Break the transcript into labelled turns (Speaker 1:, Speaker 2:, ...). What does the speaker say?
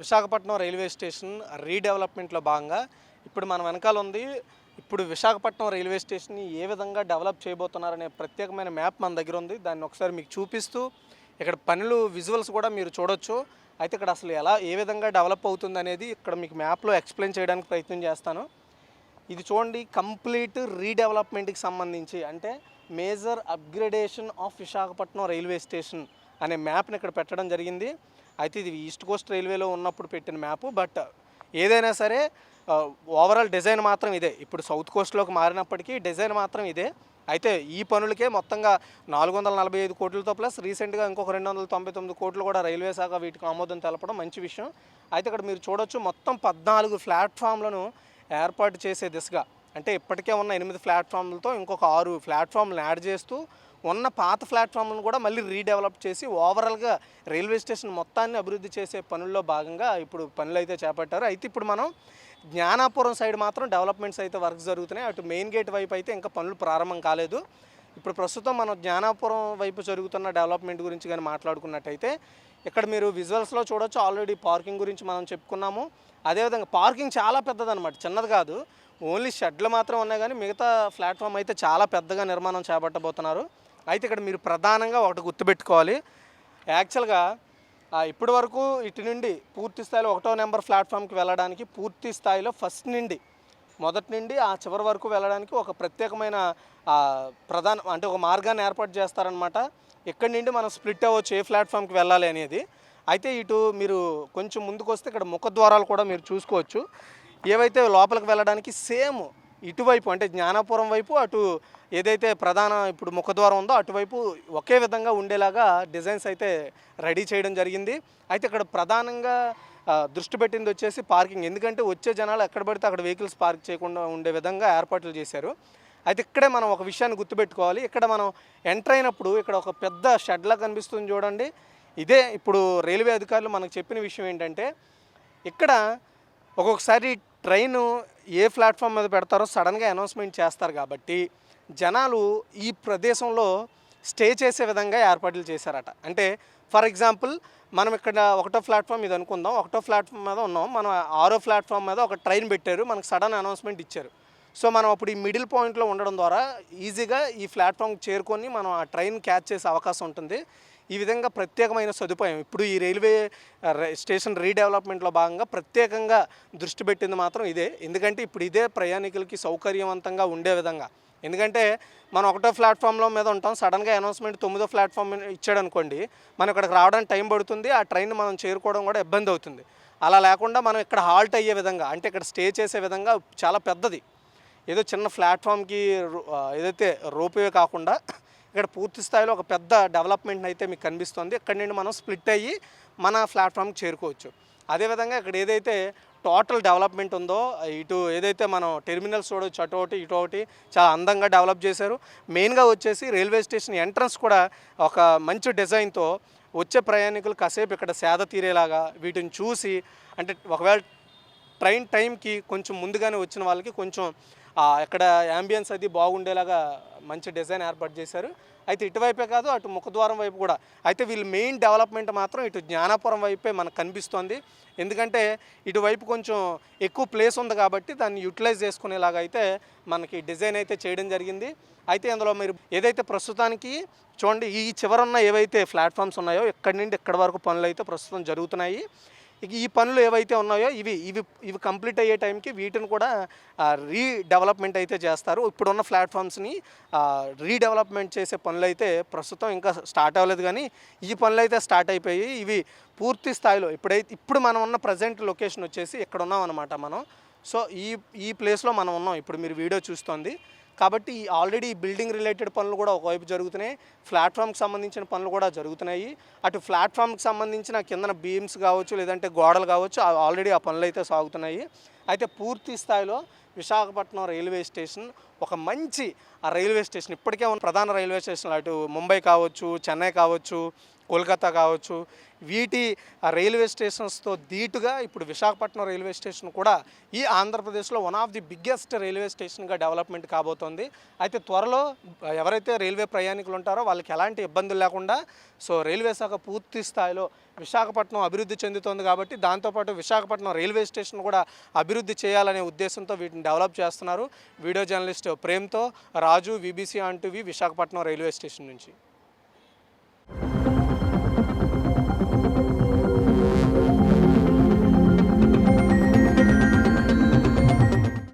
Speaker 1: Visakhapatnam railway station రీడెవలప్మెంట్లో భాగంగా ఇప్పుడు మన వెనకాల ఉంది. ఇప్పుడు విశాఖపట్నం రైల్వే స్టేషన్ని ఏ విధంగా డెవలప్ చేయబోతున్నారనే ప్రత్యేకమైన మ్యాప్ మన దగ్గర ఉంది. దాన్ని ఒకసారి మీకు చూపిస్తూ ఇక్కడ పనులు విజువల్స్ కూడా మీరు చూడొచ్చు. అయితే ఇక్కడ అసలు ఏ విధంగా డెవలప్ అవుతుంది అనేది ఇక్కడ మీకు మ్యాప్లో ఎక్స్ప్లెయిన్ చేయడానికి ప్రయత్నం చేస్తాను. ఇది చూడండి, కంప్లీట్ రీడెవలప్మెంట్కి సంబంధించి అంటే major upgradation of Visakhapatnam railway station అనే మ్యాప్ని ఇక్కడ పెట్టడం జరిగింది. అయితే ఇది ఈస్ట్ కోస్ట్ రైల్వేలో ఉన్నప్పుడు పెట్టిన మ్యాపు, బట్ ఏదైనా సరే ఓవరాల్ డిజైన్ మాత్రం ఇదే. ఇప్పుడు సౌత్ కోస్ట్లోకి మారినప్పటికీ డిజైన్ మాత్రం ఇదే. అయితే ఈ పనులకే మొత్తంగా 445 కోట్లతో ప్లస్ రీసెంట్గా ఇంకొక 299 కోట్లు కూడా రైల్వే శాఖ వీటికి ఆమోదం తెలపడం మంచి విషయం. అయితే ఇక్కడ మీరు చూడొచ్చు, మొత్తం 14 ప్లాట్ఫామ్లను ఏర్పాటు చేసే దిశగా, అంటే ఇప్పటికే ఉన్న 8 ప్లాట్ఫామ్లతో ఇంకొక 6 ప్లాట్ఫామ్లను యాడ్ చేస్తూ ఉన్న పాత ప్లాట్ఫామ్లను కూడా మళ్ళీ రీడెవలప్ చేసి ఓవరాల్గా రైల్వే స్టేషన్ మొత్తాన్ని అభివృద్ధి చేసే పనుల్లో భాగంగా ఇప్పుడు పనులు అయితే చేపట్టారు. అయితే ఇప్పుడు మనం జ్ఞానాపురం సైడ్ మాత్రం డెవలప్మెంట్స్ అయితే వర్క్ జరుగుతున్నాయి. అటు మెయిన్ గేట్ వైపు అయితే ఇంకా పనులు ప్రారంభం కాలేదు. ఇప్పుడు ప్రస్తుతం మనం జ్ఞానాపురం వైపు జరుగుతున్న డెవలప్మెంట్ గురించి కానీ మాట్లాడుకున్నట్టయితే ఇక్కడ మీరు విజువల్స్లో చూడొచ్చు. ఆల్రెడీ పార్కింగ్ గురించి మనం చెప్పుకున్నాము. అదేవిధంగా పార్కింగ్ చాలా పెద్దదన్నమాట, చిన్నది కాదు. ఓన్లీ షెడ్లు మాత్రం ఉన్నాయి, కానీ మిగతా ప్లాట్ఫామ్ అయితే చాలా పెద్దగా నిర్మాణం చేపట్టబోతున్నారు. అయితే ఇక్కడ మీరు ప్రధానంగా ఒకటి గుర్తుపెట్టుకోవాలి. యాక్చువల్గా ఇప్పటి వరకు ఇటు నుండి పూర్తి స్థాయిలో 1వ నెంబర్ ప్లాట్ఫామ్కి వెళ్ళడానికి పూర్తి స్థాయిలో మొదటి నుండి ఆ చివరి వరకు వెళ్ళడానికి ఒక ప్రత్యేకమైన అంటే ఒక మార్గాన్ని ఏర్పాటు చేస్తారనమాట. ఎక్కడి నుండి మనం స్ప్లిట్ అవ్వచ్చు ఏ ప్లాట్ఫామ్కి వెళ్ళాలి అనేది. అయితే ఇటు మీరు కొంచెం ముందుకు వస్తే ఇక్కడ ముఖద్వారాలు కూడా మీరు చూసుకోవచ్చు. ఏవైతే లోపలికి వెళ్ళడానికి సేమ్ ఇటువైపు అంటే జ్ఞానాపురం వైపు అటు ఏదైతే ప్రధాన ఇప్పుడు ముఖద్వారం ఉందో అటువైపు ఒకే విధంగా ఉండేలాగా డిజైన్స్ అయితే రెడీ చేయడం జరిగింది. అయితే ఇక్కడ ప్రధానంగా దృష్టి పెట్టింది వచ్చేసి పార్కింగ్. ఎందుకంటే వచ్చే జనాలు ఎక్కడ పడితే అక్కడ వెహికల్స్ పార్క్ చేయకుండా ఉండే విధంగా ఏర్పాట్లు చేశారు. అయితే ఇక్కడే మనం ఒక విషయాన్ని గుర్తుపెట్టుకోవాలి. ఇక్కడ మనం ఎంటర్ అయినప్పుడు ఇక్కడ ఒక పెద్ద షెడ్లా కనిపిస్తుంది చూడండి. ఇదే ఇప్పుడు రైల్వే అధికారులు మనకు చెప్పిన విషయం ఏంటంటే, ఇక్కడ ఒక్కొక్కసారి ట్రైను ఏ ప్లాట్ఫామ్ మీద పెడతారో సడన్గా అనౌన్స్మెంట్ చేస్తారు కాబట్టి జనాలు ఈ ప్రదేశంలో స్టే చేసే విధంగా ఏర్పాట్లు చేశారట. అంటే ఫర్ ఎగ్జాంపుల్ మనం ఇక్కడ 1వ ప్లాట్ఫామ్ ఇది అనుకుందాం, 1వ ప్లాట్ఫామ్ మీద ఉన్నాం, మనం 6వ ప్లాట్ఫామ్ మీద ఒక ట్రైన్ పెట్టారు, మనకు సడన్ అనౌన్స్మెంట్ ఇచ్చారు. సో మనం అప్పుడు ఈ మిడిల్ పాయింట్లో ఉండడం ద్వారా ఈజీగా ఈ ప్లాట్ఫామ్కి చేరుకొని మనం ఆ ట్రైన్ క్యాచ్ చేసే అవకాశం ఉంటుంది. ఈ విధంగా ప్రత్యేకమైన సదుపాయం ఇప్పుడు ఈ రైల్వే స్టేషన్ రీడెవలప్మెంట్లో భాగంగా ప్రత్యేకంగా దృష్టి పెట్టింది మాత్రం ఇదే. ఎందుకంటే ఇప్పుడు ఇదే ప్రయాణికులకి సౌకర్యవంతంగా ఉండే విధంగా. ఎందుకంటే మనం 1వ ప్లాట్ఫామ్లో మీద ఉంటాం, సడన్గా అనౌన్స్మెంట్ 9వ ప్లాట్ఫామ్ ఇచ్చాడు అనుకోండి, మనం ఇక్కడికి రావడానికి టైం పడుతుంది, ఆ ట్రైన్ మనం చేరుకోవడం కూడా ఇబ్బంది అవుతుంది. అలా లేకుండా మనం ఇక్కడ హాల్ట్ అయ్యే విధంగా, అంటే ఇక్కడ స్టే చేసే విధంగా చాలా పెద్దది, ఏదో చిన్న ప్లాట్ఫామ్కి ఏదైతే రోప్వే కాకుండా ఇక్కడ పూర్తి స్థాయిలో ఒక పెద్ద డెవలప్మెంట్ అయితే మీకు కనిపిస్తుంది. ఇక్కడ నుండి మనం స్ప్లిట్ అయ్యి మన ప్లాట్ఫామ్కి చేరుకోవచ్చు. అదేవిధంగా ఇక్కడ ఏదైతే టోటల్ డెవలప్మెంట్ ఉందో, ఇటు ఏదైతే మనం టెర్మినల్స్ చూడవచ్చు, అటు ఒకటి ఇటు ఒకటి చాలా అందంగా డెవలప్ చేశారు. మెయిన్గా వచ్చేసి రైల్వే స్టేషన్ ఎంట్రన్స్ కూడా ఒక మంచి డిజైన్తో వచ్చే ప్రయాణికులు కాసేపు ఇక్కడ సేద తీరేలాగా వీటిని చూసి, అంటే ఒకవేళ ట్రైన్ టైంకి కొంచెం ముందుగానే వచ్చిన వాళ్ళకి కొంచెం ఇక్కడ యాంబియన్స్ అది బాగుండేలాగా మంచి డిజైన్ ఏర్పాటు చేశారు. అయితే ఇటువైపే కాదు, అటు ముఖద్వారం వైపు కూడా. అయితే వీళ్ళు మెయిన్ డెవలప్మెంట్ మాత్రం ఇటు జ్ఞానాపురం వైపే మనకు కనిపిస్తోంది. ఎందుకంటే ఇటువైపు కొంచెం ఎక్కువ ప్లేస్ ఉంది కాబట్టి దాన్ని యూటిలైజ్ చేసుకునేలాగా అయితే మనకి డిజైన్ అయితే చేయడం జరిగింది. అయితే అందులో మీరు ఏదైతే ప్రస్తుతానికి చూడండి, ఈ చివరన్న ఏవైతే ప్లాట్ఫామ్స్ ఉన్నాయో ఇక్కడి నుండి ఇక్కడి వరకు పనులు అయితే ప్రస్తుతం జరుగుతున్నాయి. ఈ పనులు ఏవైతే ఉన్నాయో ఇవి కంప్లీట్ అయ్యే టైంకి వీటిని కూడా రీడెవలప్మెంట్ అయితే చేస్తారు. ఇప్పుడున్న ప్లాట్ఫామ్స్ని రీడెవలప్మెంట్ చేసే పనులు అయితే ప్రస్తుతం ఇంకా స్టార్ట్ అవ్వలేదు, కానీ ఈ పనులు అయితే స్టార్ట్ అయిపోయి ఇవి పూర్తి స్థాయిలో ఇప్పుడు మనం ఉన్న ప్రజెంట్ లొకేషన్ వచ్చేసి ఇక్కడ ఉన్నాం అనమాట మనం. సో ఈ ప్లేస్లో మనం ఉన్నాం ఇప్పుడు మీరు వీడియో చూస్తోంది కాబట్టి. ఆల్రెడీ బిల్డింగ్ రిలేటెడ్ పనులు కూడా ఒకవైపు జరుగుతున్నాయి, ప్లాట్ఫామ్కి సంబంధించిన పనులు కూడా జరుగుతున్నాయి. అటు ప్లాట్ఫామ్కి సంబంధించిన కిందన బీమ్స్ కావచ్చు, లేదంటే గోడలు కావచ్చు, ఆల్రెడీ ఆ పనులు అయితే సాగుతున్నాయి. అయితే పూర్తి స్థాయిలో విశాఖపట్నం రైల్వే స్టేషన్ ఒక మంచి రైల్వే స్టేషన్. ఇప్పటికే ఉన్న ప్రధాన రైల్వే స్టేషన్లు అటు ముంబై కావచ్చు, చెన్నై కావచ్చు, కోల్కతా కావచ్చు, వీటి రైల్వే స్టేషన్స్తో ధీటుగా ఇప్పుడు విశాఖపట్నం రైల్వే స్టేషన్ కూడా ఈ ఆంధ్రప్రదేశ్లో one of the biggest railway స్టేషన్గా డెవలప్మెంట్ కాబోతోంది. అయితే త్వరలో ఎవరైతే రైల్వే ప్రయాణికులు ఉంటారో వాళ్ళకి ఎలాంటి ఇబ్బందులు లేకుండా రైల్వే శాఖ పూర్తి స్థాయిలో విశాఖపట్నం అభివృద్ధి చెందుతోంది కాబట్టి దాంతోపాటు విశాఖపట్నం రైల్వే స్టేషన్ కూడా అభివృద్ధి చేయాలనే ఉద్దేశంతో వీటిని డెవలప్ చేస్తున్నారు. వీడియో జర్నలిస్ట్ ప్రేమ్తో Raju, VBC on TV, Visakhapatnam railway station నుంచి.